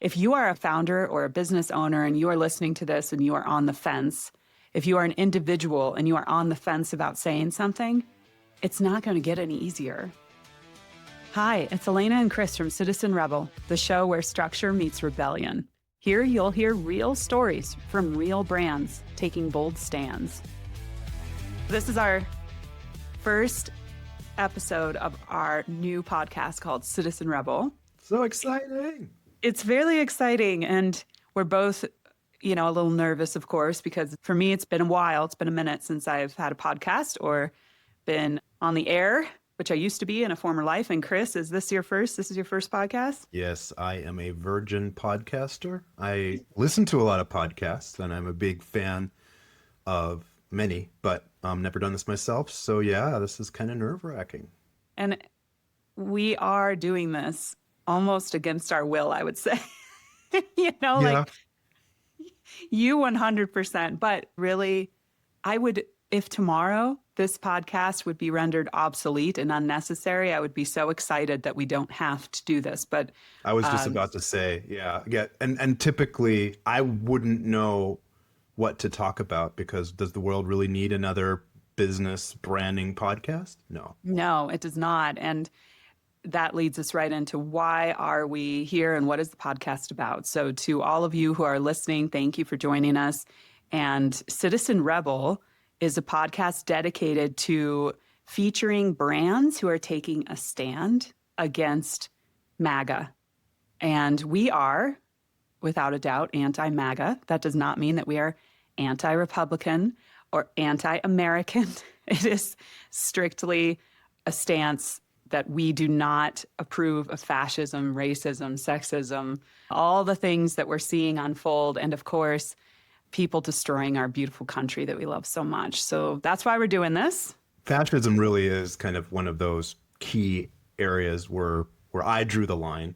If you are a founder or a business owner and you are listening to this and you are on the fence, if you are an individual and you are on the fence about saying something, it's not going to get any easier. Hi, it's Alaina and Chris from Citizen Rebel, the show where structure meets rebellion. Here you'll hear real stories from real brands taking bold stands. This is our first episode of our new podcast called Citizen Rebel. So exciting. It's really exciting. And we're both, a little nervous, of course, because for me, it's been a while. It's been a minute since I've had a podcast or been on the air, which I used to be in a former life. And Chris, is this your first? This is your first podcast? Yes, I am a virgin podcaster. I listen to a lot of podcasts and I'm a big fan of many, but never done this myself. So yeah, this is kind of nerve-wracking. And we are doing this almost against our will, I would say. Like you 100%. But really, I would, if tomorrow this podcast would be rendered obsolete and unnecessary, I would be so excited that we don't have to do this. But I was just about to say, yeah. And typically I wouldn't know what to talk about because does the world really need another business branding podcast? No, it does not. And that leads us right into why are we here and what is the podcast about? So to all of you who are listening, thank you for joining us. And Citizen Rebel is a podcast dedicated to featuring brands who are taking a stand against MAGA. And we are, without a doubt, anti-MAGA. That does not mean that we are anti-Republican or anti-American. It is strictly a stance that we do not approve of fascism, racism, sexism, all the things that we're seeing unfold. And of course, people destroying our beautiful country that we love so much. So that's why we're doing this. Fascism really is kind of one of those key areas where I drew the line.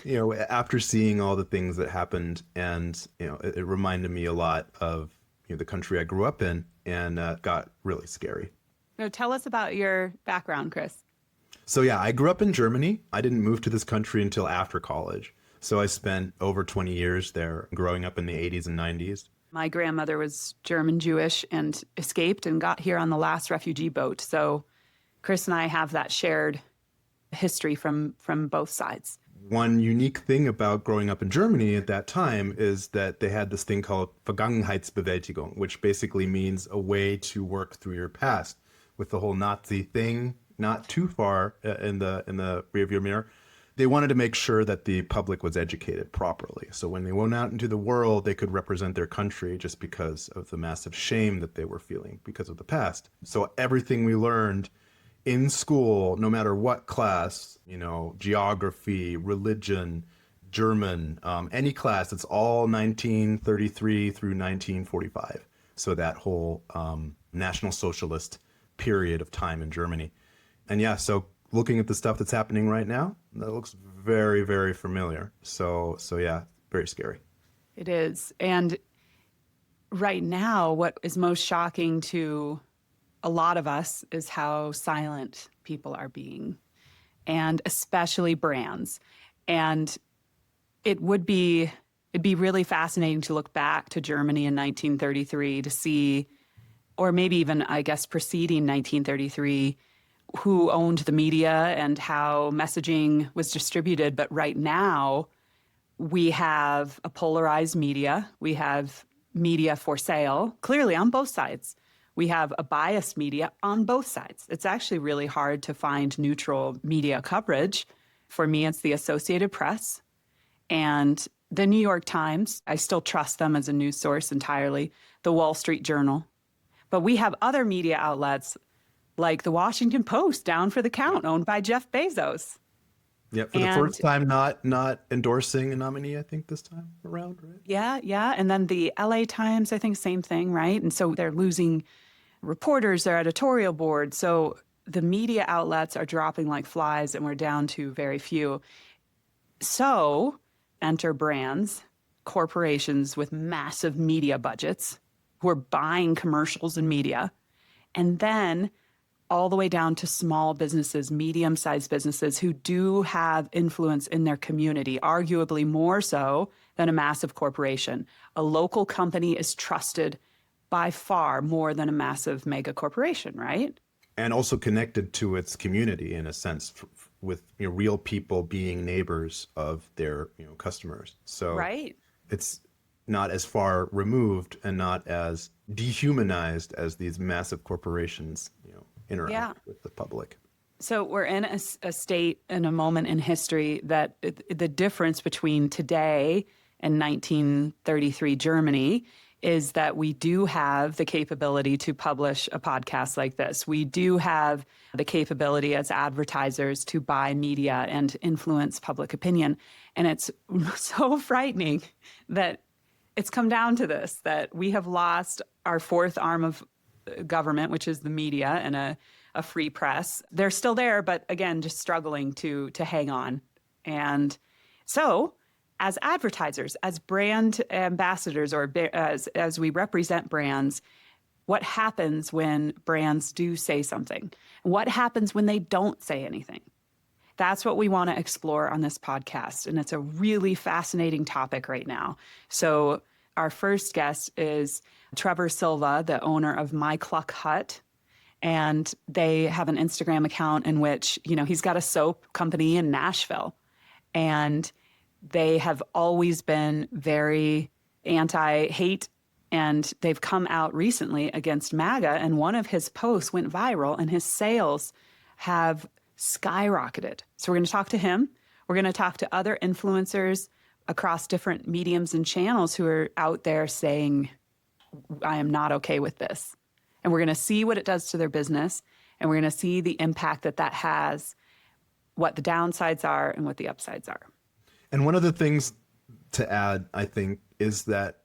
After seeing all the things that happened, and it reminded me a lot of the country I grew up in, and got really scary. So tell us about your background, Chris. So yeah, I grew up in Germany. I didn't move to this country until after college. So I spent over 20 years there, growing up in the 80s and 90s. My grandmother was German Jewish and escaped and got here on the last refugee boat. So Chris and I have that shared history from both sides. One unique thing about growing up in Germany at that time is that they had this thing called Vergangenheitsbewältigung, which basically means a way to work through your past. With the whole Nazi thing not too far in the rearview mirror, they wanted to make sure that the public was educated properly. So when they went out into the world, they could represent their country just because of the massive shame that they were feeling because of the past. So everything we learned in school, no matter what class, geography, religion, German, any class, it's all 1933 through 1945. So that whole National Socialist period of time in Germany. And yeah, so looking at the stuff that's happening right now, that looks very, very familiar. So yeah, very scary. It is. And right now, what is most shocking to a lot of us is how silent people are being, and especially brands. And it'd be really fascinating to look back to Germany in 1933 to see, or maybe even, I guess, preceding 1933, who owned the media and how messaging was distributed. But right now, we have a polarized media. We have media for sale, clearly on both sides. We have a biased media on both sides. It's actually really hard to find neutral media coverage. For me, it's the Associated Press and the New York Times. I still trust them as a news source entirely. The Wall Street Journal. But we have other media outlets like the Washington Post, down for the count, owned by Jeff Bezos. Yeah, for the first time, not endorsing a nominee, I think, this time around, right? Yeah. And then the LA Times, I think, same thing, right? And so they're losing reporters, their editorial board. So the media outlets are dropping like flies, and we're down to very few. So enter brands, corporations with massive media budgets who are buying commercials and media. And then all the way down to small businesses, medium-sized businesses who do have influence in their community, arguably more so than a massive corporation. A local company is trusted by far more than a massive mega corporation, right? And also connected to its community in a sense, with real people being neighbors of their customers. So right. It's not as far removed and not as dehumanized as these massive corporations interact with the public. So we're in a state, in a moment in history that the difference between today and 1933 Germany is that we do have the capability to publish a podcast like this. We do have the capability as advertisers to buy media and influence public opinion. And it's so frightening that it's come down to this, that we have lost our fourth arm of government, which is the media and a free press. They're still there, but again, just struggling to hang on. And so as advertisers, as brand ambassadors, or as we represent brands, what happens when brands do say something? What happens when they don't say anything? That's what we want to explore on this podcast. And it's a really fascinating topic right now. So our first guest is Trevor Silva, the owner of My Cluck Hut. And they have an Instagram account in which, he's got a soap company in Nashville. And they have always been very anti-hate, and they've come out recently against MAGA, and one of his posts went viral, and his sales have skyrocketed. So we're going to talk to him. We're going to talk to other influencers across different mediums and channels who are out there saying, I am not okay with this. And we're going to see what it does to their business, and we're going to see the impact that has, what the downsides are and what the upsides are. And one of the things to add, I think, is that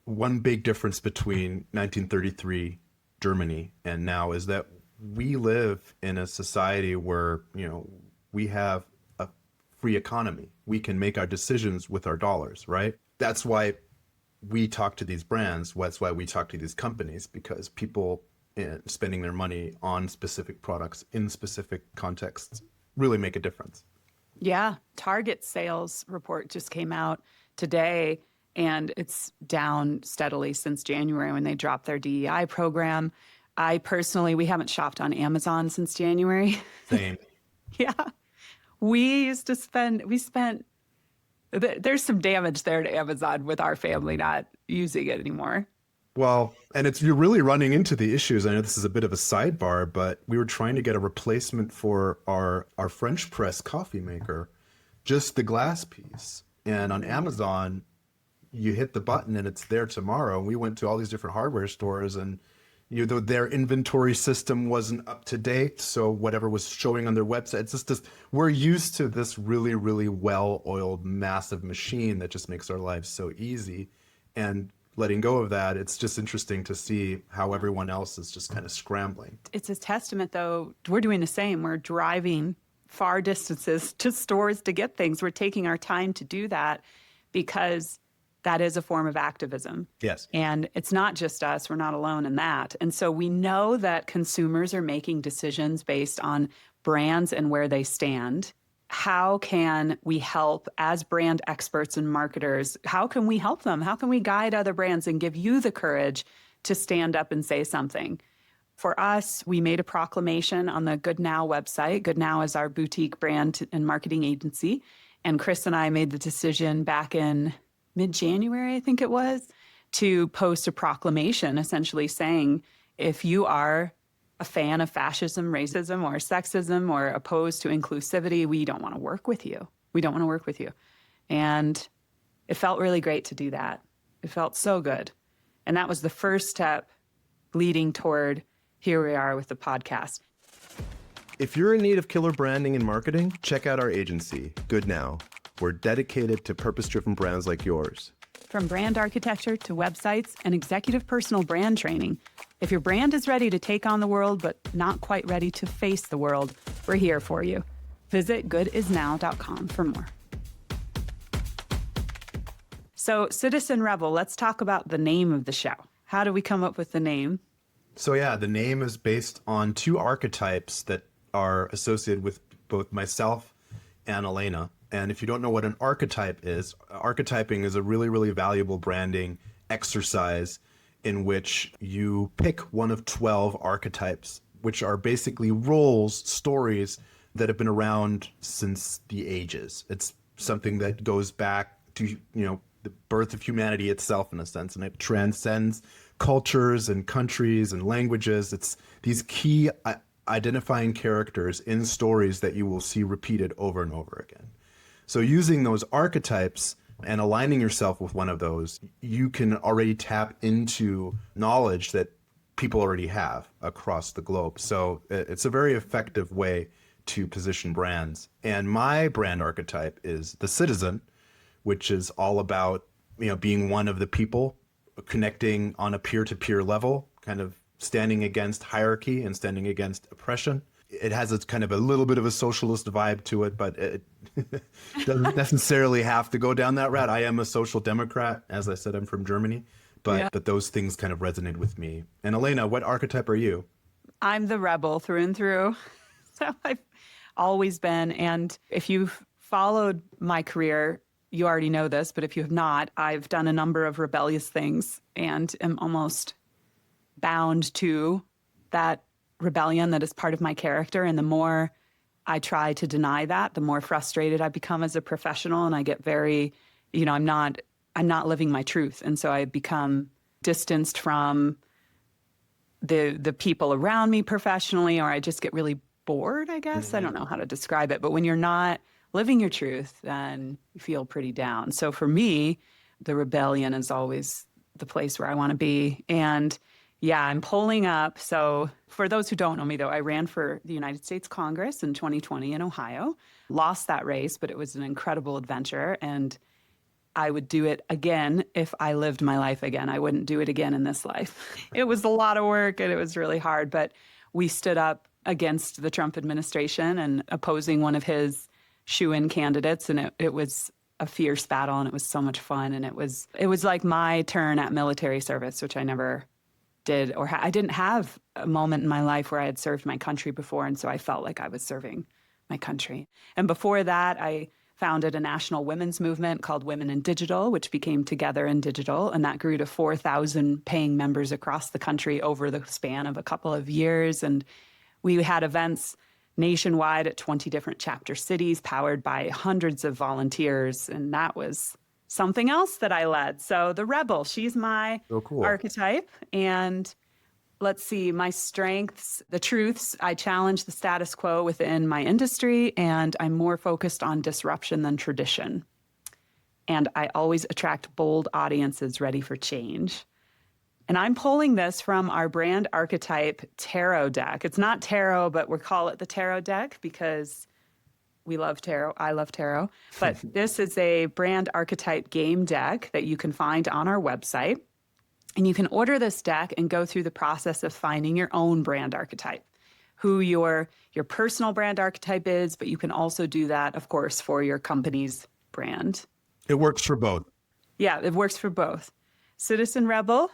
one big difference between 1933 Germany and now is that we live in a society where, we have a free economy. We can make our decisions with our dollars, right? That's why we talk to these brands. That's why we talk to these companies, because people spending their money on specific products in specific contexts really make a difference. Yeah. Target's sales report just came out today, and it's down steadily since January when they dropped their DEI program. We haven't shopped on Amazon since January. Same. Yeah. There's some damage there to Amazon with our family not using it anymore. Well, and you're really running into the issues. I know this is a bit of a sidebar, but we were trying to get a replacement for our French press coffee maker, just the glass piece. And on Amazon, you hit the button and it's there tomorrow. We went to all these different hardware stores, and their inventory system wasn't up to date. So whatever was showing on their website, it's just we're used to this really, really well-oiled, massive machine that just makes our lives so easy. And letting go of that, it's just interesting to see how everyone else is just kind of scrambling. It's a testament, though. We're doing the same. We're driving far distances to stores to get things. We're taking our time to do that because that is a form of activism. Yes. And it's not just us. We're not alone in that. And so we know that consumers are making decisions based on brands and where they stand. How can we help as brand experts and marketers? How can we help them? How can we guide other brands and give you the courage to stand up and say something? For us, we made a proclamation on the Good Now website. Good Now is our boutique brand and marketing agency. And Chris and I made the decision back in mid-January, I think it was, to post a proclamation essentially saying, if you are a fan of fascism, racism, or sexism, or opposed to inclusivity, we don't want to work with you. We don't want to work with you. And it felt really great to do that. It felt so good. And that was the first step leading toward here we are with the podcast. If you're in need of killer branding and marketing, check out our agency, Good Now. We're dedicated to purpose-driven brands like yours. From brand architecture to websites and executive personal brand training, if your brand is ready to take on the world but not quite ready to face the world, we're here for you. Visit goodisnow.com for more. So, Citizen Rebel, let's talk about the name of the show. How do we come up with the name? So yeah, the name is based on two archetypes that are associated with both myself and Alaina. And if you don't know what an archetype is, archetyping is a really, really valuable branding exercise in which you pick one of 12 archetypes, which are basically roles, stories that have been around since the ages. It's something that goes back to, the birth of humanity itself in a sense, and it transcends cultures and countries and languages. It's these key identifying characters in stories that you will see repeated over and over again. So using those archetypes and aligning yourself with one of those, you can already tap into knowledge that people already have across the globe. So it's a very effective way to position brands. And my brand archetype is the citizen, which is all about, being one of the people, connecting on a peer-to-peer level, kind of standing against hierarchy and standing against oppression. It has a kind of a little bit of a socialist vibe to it, but it doesn't necessarily have to go down that route. I am a social democrat. As I said, I'm from Germany, but those things kind of resonate with me. And Alaina, what archetype are you? I'm the rebel through and through. So I've always been. And if you've followed my career, you already know this, but if you have not, I've done a number of rebellious things and am almost bound to that rebellion that is part of my character. And the more I try to deny that, the more frustrated I become as a professional. And I get very, I'm not living my truth. And so I become distanced from the people around me professionally, or I just get really bored, I guess. I don't know how to describe it. But when you're not living your truth, then you feel pretty down. So for me, the rebellion is always the place where I want to be. And yeah, I'm polling up. So for those who don't know me, though, I ran for the United States Congress in 2020 in Ohio, lost that race, but it was an incredible adventure. And I would do it again if I lived my life again. I wouldn't do it again in this life. It was a lot of work and it was really hard, but we stood up against the Trump administration and opposing one of his shoe-in candidates. And it was a fierce battle and it was so much fun. And it was like my turn at military service, which I never did, or I didn't have a moment in my life where I had served my country before. And so I felt like I was serving my country. And before that, I founded a national women's movement called Women in Digital, which became Together in Digital. And that grew to 4,000 paying members across the country over the span of a couple of years. And we had events nationwide at 20 different chapter cities, powered by hundreds of volunteers. And that was something else that I led. So the rebel, she's my archetype. And let's see, my strengths, the truths, I challenge the status quo within my industry, and I'm more focused on disruption than tradition. And I always attract bold audiences ready for change. And I'm pulling this from our brand archetype tarot deck. It's not tarot, but we call it the tarot deck because we love tarot. I love tarot. But this is a brand archetype game deck that you can find on our website. And you can order this deck and go through the process of finding your own brand archetype, who your personal brand archetype is, but you can also do that, of course, for your company's brand. It works for both. Yeah, it works for both. Citizen Rebel.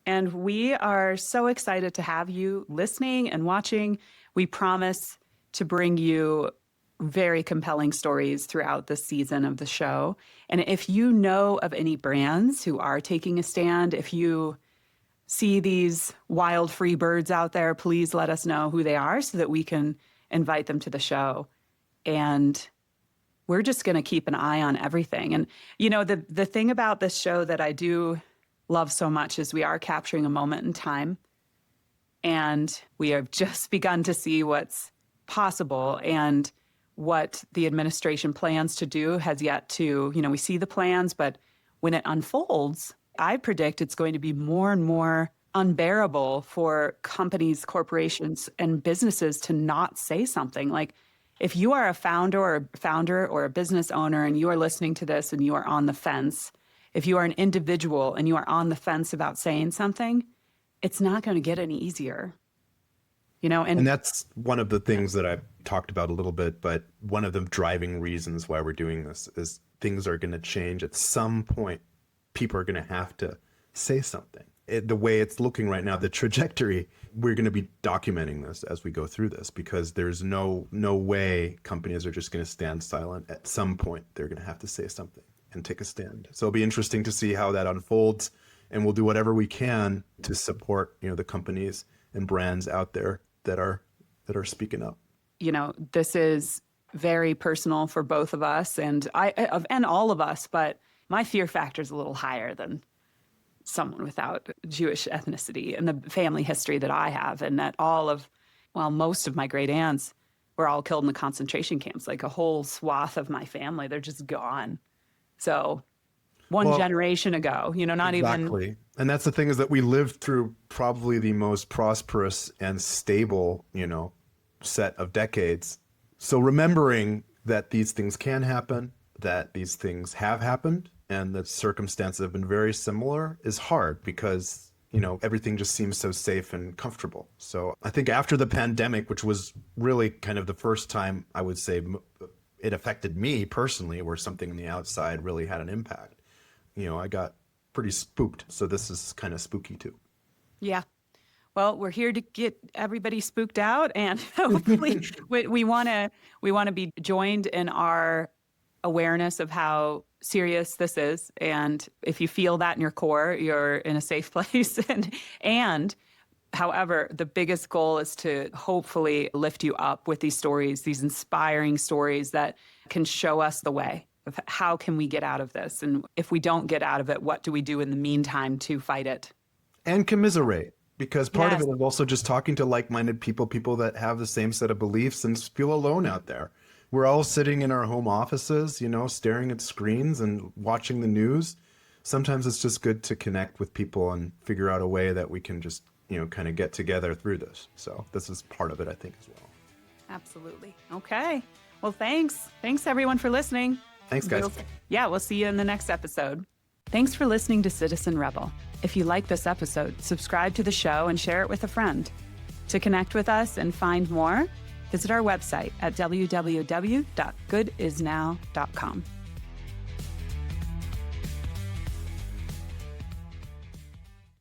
And we are so excited to have you listening and watching. We promise to bring you very compelling stories throughout the season of the show. And if you know of any brands who are taking a stand, if you see these wild free birds out there, please let us know who they are so that we can invite them to the show. And we're just going to keep an eye on everything. And, the thing about this show that I do love so much is we are capturing a moment in time. And we have just begun to see what's possible. And what the administration plans to do has yet to, we see the plans, but when it unfolds, I predict it's going to be more and more unbearable for companies, corporations, and businesses to not say something. Like, if you are a founder or a business owner and you are listening to this and you are on the fence, if you are an individual and you are on the fence about saying something, it's not going to get any easier. And that's one of the things that I've talked about a little bit, but one of the driving reasons why we're doing this is things are going to change. At some point, people are going to have to say something. the way it's looking right now, the trajectory, we're going to be documenting this as we go through this, because there's no way companies are just going to stand silent. At some point, they're going to have to say something and take a stand. So it'll be interesting to see how that unfolds, and we'll do whatever we can to support, the companies and brands out there that are speaking up. This is very personal for both of us and all of us, but my fear factor is a little higher than someone without Jewish ethnicity and the family history that I have, and that most of my great aunts were all killed in the concentration camps. Like a whole swath of my family, they're just gone. So one generation ago, not exactly. even. And that's the thing, is that we lived through probably the most prosperous and stable, set of decades. So remembering that these things can happen, that these things have happened, and that circumstances have been very similar is hard, because, everything just seems so safe and comfortable. So I think after the pandemic, which was really kind of the first time I would say it affected me personally, where something on the outside really had an impact, I got pretty spooked. So this is kind of spooky too. Yeah. Well, we're here to get everybody spooked out, and hopefully we want to be joined in our awareness of how serious this is. And if you feel that in your core, you're in a safe place. And however, the biggest goal is to hopefully lift you up with these stories, these inspiring stories that can show us the way of how can we get out of this. And if we don't get out of it, what do we do in the meantime to fight it? And commiserate. Because part Yes. of it is also just talking to like-minded people that have the same set of beliefs, and feel alone out there. We're all sitting in our home offices, staring at screens and watching the news. Sometimes it's just good to connect with people and figure out a way that we can just, kind of get together through this. So this is part of it, I think, as well. Absolutely. Okay. Well, thanks. Thanks, everyone, for listening. Thanks, guys. We'll see you in the next episode. Thanks for listening to Citizen Rebel. If you like this episode, subscribe to the show and share it with a friend. To connect with us and find more, visit our website at www.goodisnow.com.